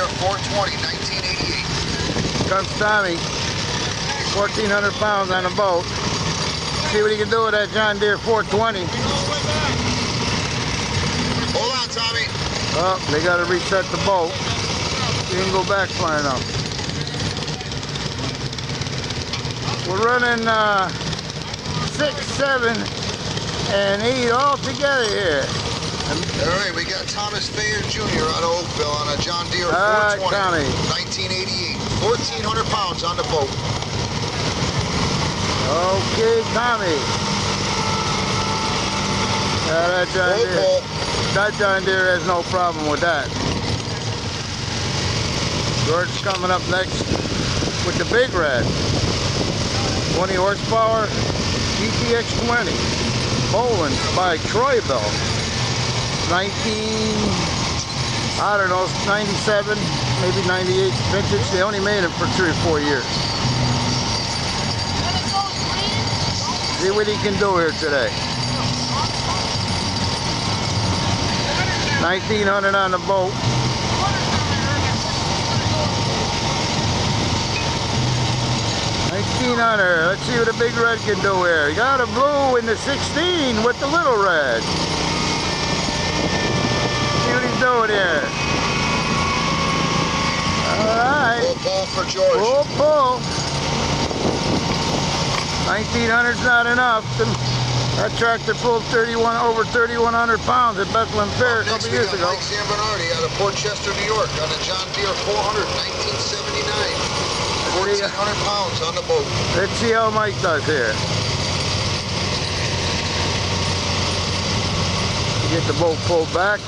Deere 420, 1988. Comes Tommy, 1,400 pounds on the boat. See what he can do with that John Deere 420. Hold on, Tommy. Oh, they got to reset the boat. You can go back far enough. We're running 6, 7, and 8 all together here. All right, we got Thomas Thayer Jr. out of Oakville on a John Deere 420, 1988. 1,400 pounds on the boat. Okay, Tommy. That John Deere has no problem with that. George's coming up next with the big red. 20 horsepower GTX 20. Poland by Troyville. 97, maybe 98 vintage. They only made it for 3 or 4 years. See what he can do here today. 1,900 on the boat. Let's see what the big red can do here. You got a blue in the 16 with the little red. See what he's doing here. All right. Full pull for George. Full pull. 1,900's not enough. That tractor pulled over 3,100 pounds at Bethlehem Fair a couple years ago. Mike Zambonardi out of Port Chester, New York on a John Deere 400, 1979. 1,400 pounds on the boat. Let's see how Mike does here. Get the boat pulled back.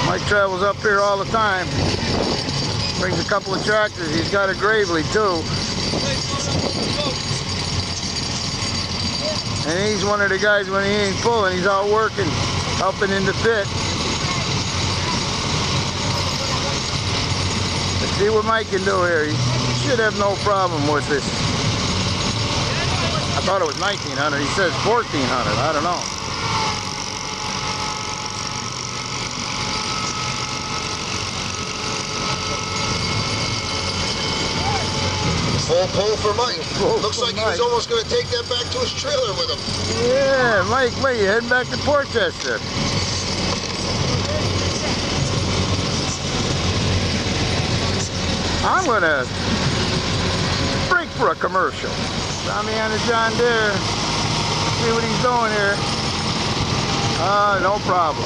Mike travels up here all the time. Brings a couple of tractors. He's got a Gravely too. And he's one of the guys when he ain't pulling, he's out working, helping in the pit. Let's see what Mike can do here. He should have no problem with this. I thought it was 1,900. He says 1,400. I don't know. Full pull for Mike. Looks like he was almost going to take that back to his trailer with him. Yeah, Mike, wait, you heading back to Port Chester? I'm going to break for a commercial. Tommy on the John Deere. See what he's doing here. No problem.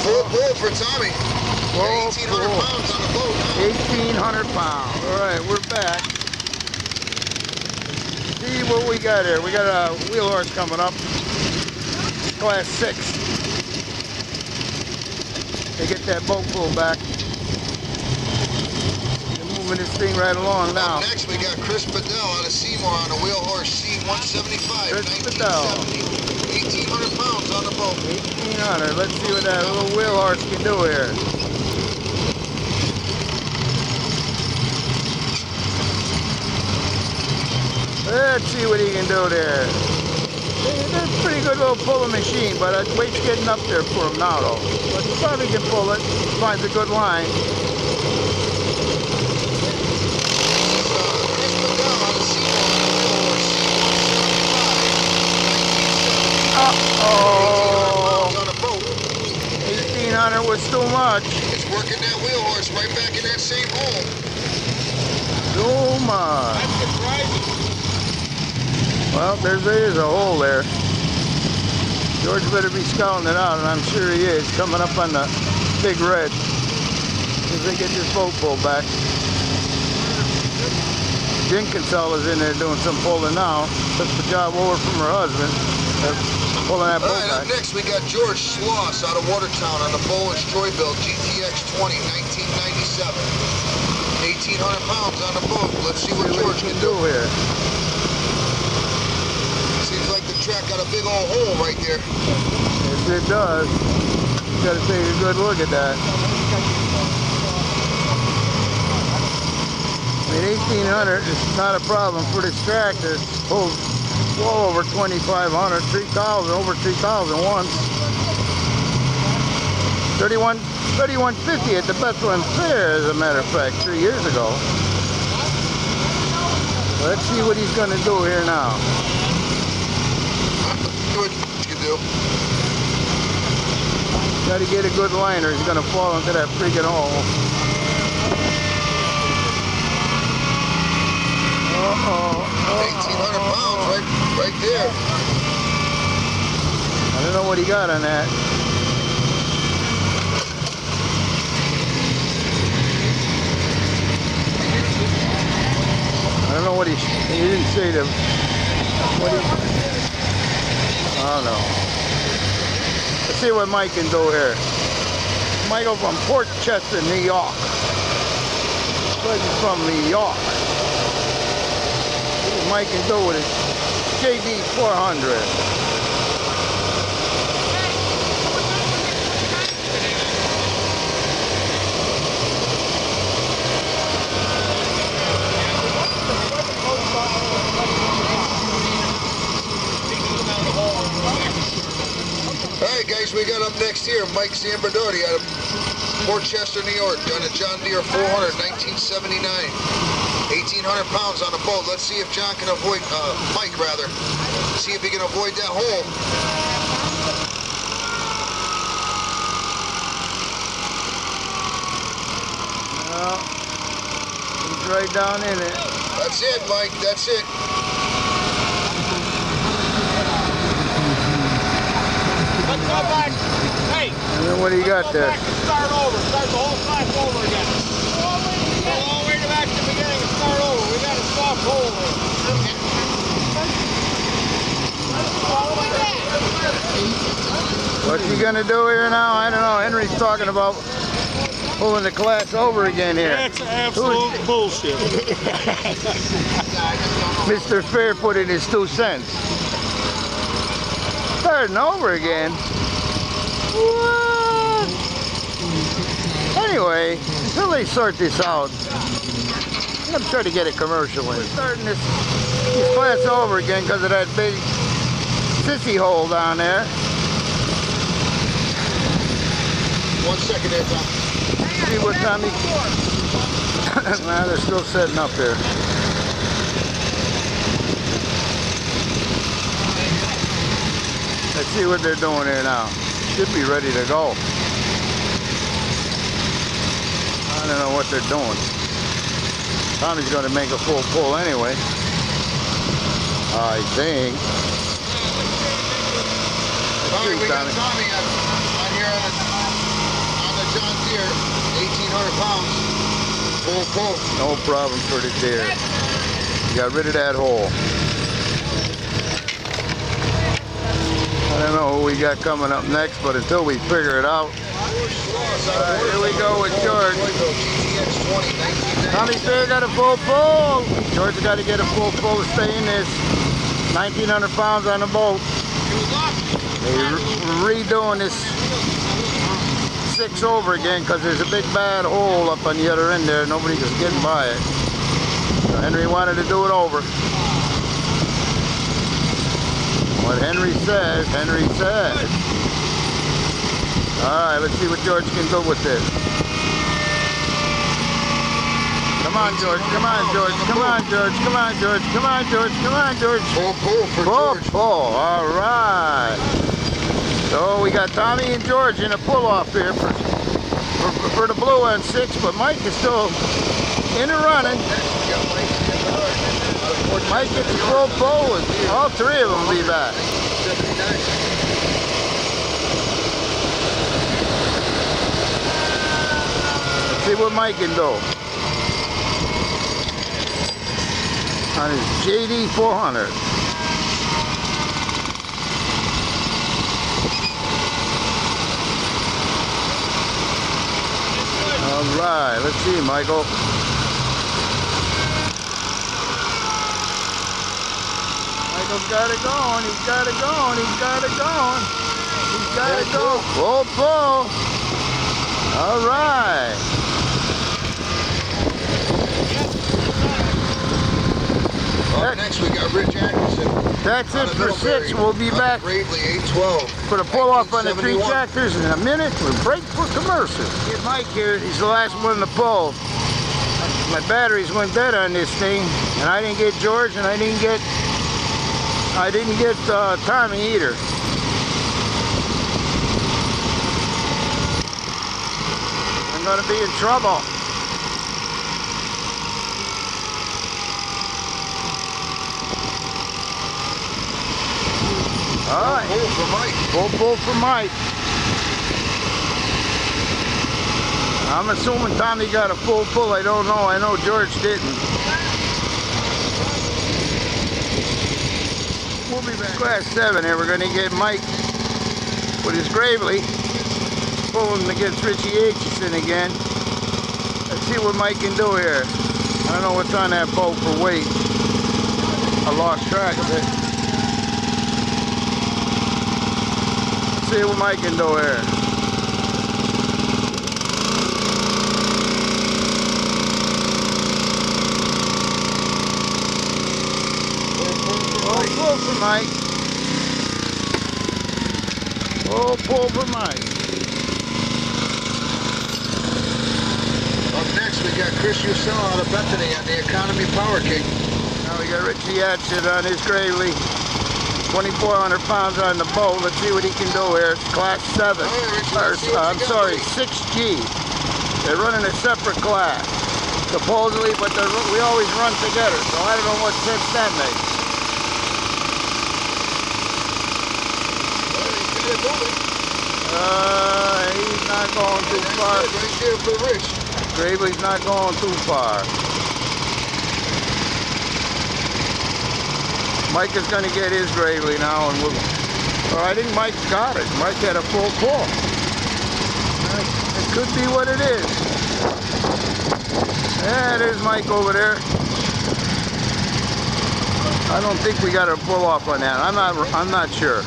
Full pull for Tommy. 1,800 pounds on the boat. 1,800 pounds. All right, we're back. See what we got here. We got a wheel horse coming up. Class 6. They get that boat pulled back. They're moving this thing right along now. Up next, we got Chris Bedell out of Seymour on a wheel horse C175. Chris Bedell. 1,800 pounds on the boat. 1,800. Let's see what that little wheel horse can do here. Let's see what he can do there. It's a pretty good little pulling machine, but the weight's getting up there for him now, though. But he probably can pull it. Finds a good line. Uh-oh. 1,800 was too much. It's working that wheel horse right back in that same hole. Too much. That's surprising. Well, there is a hole there. George better be scouting it out, and I'm sure he is, coming up on the big red as they get this boat pulled back. Jenkins is in there doing some pulling now. Took the job over from her husband. Pulling that boat back. Up next, we got George Sloss out of Watertown on the Polish Troyville GTX 20, 1997. 1,800 pounds on the boat. Let's see what George can do here. Seems like the track got a big old hole right there. Yes, it does. You got to take a good look at that. I mean, 1,800 is not a problem for this tractor. It's pulled well over 2,500, 3,000, over 3,000 once. 31.50 at the Bethany Fair, as a matter of fact, 3 years ago. Let's see what he's gonna do here now. Do what you can do. Got to get a good liner. He's gonna fall into that freaking hole. Uh-oh. 1,800 pounds right there. I don't know what he got on that. I don't know what he didn't say to what he, I don't know. Let's see what Mike can do here. Michael from Port Chester, New York. He's from New York. See what Mike can do with his JD 400. Alright guys, we got up next here Mike Zamberdotti out of Port Chester, New York, on a John Deere 400, 1979. 1,800 pounds on the boat. Let's see if John can avoid, Mike rather, see if he can avoid that hole. Well, he's right down in it. That's it, Mike, that's it. Let's go back. Hey. And then what do you got there? Back and start over. Start the whole cycle over again. Go all the way back to the beginning and start over. We got a soft hole there. What's he gonna do here now? I don't know. Henry's talking about pulling the class over again here. That's absolute bullshit. Mr. Fair put in his 2 cents. Starting over again. What? Anyway, until they sort this out, I'm gonna try to get it commercially. We're starting this class over again because of that big sissy hole down there. 1 second there, Tom. See what Tommy? Nah, they're still setting up here. Let's see what they're doing here now. Should be ready to go. I don't know what they're doing. Tommy's going to make a full pull anyway, I think. Alright, we got Tommy on here on the John Deere, 1,800 pounds. Full pull. No problem for the deer. Got rid of that hole. I don't know who we got coming up next, but until we figure it out. Here we go with George. Tommy Fair got a full pull. George got to get a full pull to stay in this. 1,900 pounds on the boat. They're redoing this 6 over again because there's a big bad hole up on the other end there. Nobody was getting by it. So Henry wanted to do it over. What Henry says, Henry says. Alright, let's see what George can do with this. Come on, George, come on, George, come on, George, come on, George, come on, George, come on, George. Full pull for George. Pull, alright. So we got Tommy and George in a pull-off here for the blue on 6, but Mike is still in and running. Mike gets a full pull and all 3 of them will be back. Let's see what Mike can do on his JD 400. All right, let's see, Michael. Michael's got it going, he's got it going, he's got it going. He's got it going. Full pull. All right. Next we got Rich Atkinson. That's it for 6. We'll be back Gravely 812. for the pull off on the 3 1971. tractors in a minute. We'll break for commercial. Get Mike here. He's the last one to pull. My batteries went dead on this thing, and I didn't get George, and I didn't get Tommy either. I'm gonna be in trouble. All right. Pull for Mike. Pull for Mike. I'm assuming Tommy got a full pull. I don't know. I know George didn't. We'll be back. Class 7 here. We're going to get Mike with his Gravely. Pulling against Richie Aitchison again. Let's see what Mike can do here. I don't know what's on that boat for weight. I lost track of it. Let's see what Mike can do here. Pull for Mike. Oh, pull for Mike. Up next, we got Chris Ursell out of Bethany on the Economy Power King. Now we got Richie Atchison on his Gravely. 2,400 pounds on the boat. Let's see what he can do here. It's Class 7. I'm sorry, 6G. They're running a separate class, supposedly, but we always run together, so I don't know what sense that makes. He's not going too far. Right there for Rich. Gravely's not going too far. Mike is going to get his Gravely now, and I think Mike got it. Mike had a full pull. It could be what it is. Yeah, there's Mike over there. I don't think we got a pull off on that. I'm not sure.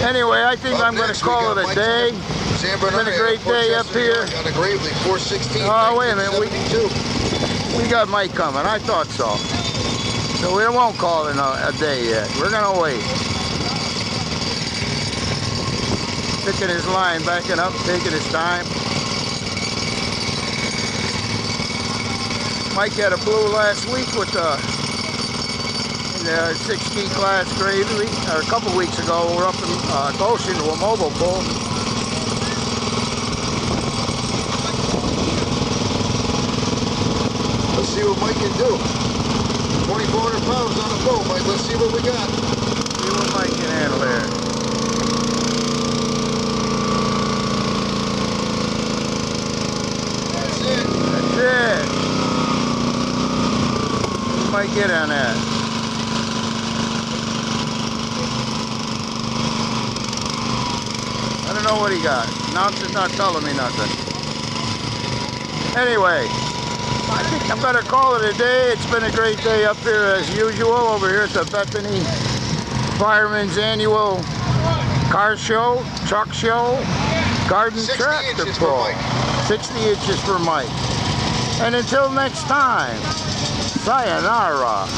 Anyway, I think I'm going to call it a day. It's been a great day up here. Got a Gravely 416. Oh, wait a minute. We got Mike coming. I thought so. So we won't call it a day yet. We're going to wait. Picking his line, backing up, taking his time. Mike had a blue last week with the 6G class Gravely, or a couple weeks ago. We're up in Goshen to a mobile pull. Let's see what Mike can do. 2,400 pounds on the boat, Mike. Let's see what we got. See what Mike can handle there. That's it. That's it. What Mike get on that? I don't know what he got. Announcer's not telling me nothing. Anyway, I think I'm going to call it a day. It's been a great day up here as usual over here at the Bethany Firemen's annual car show, truck show, garden 60 tractor inches for pull. Mike. 60 inches for Mike. And until next time, sayonara.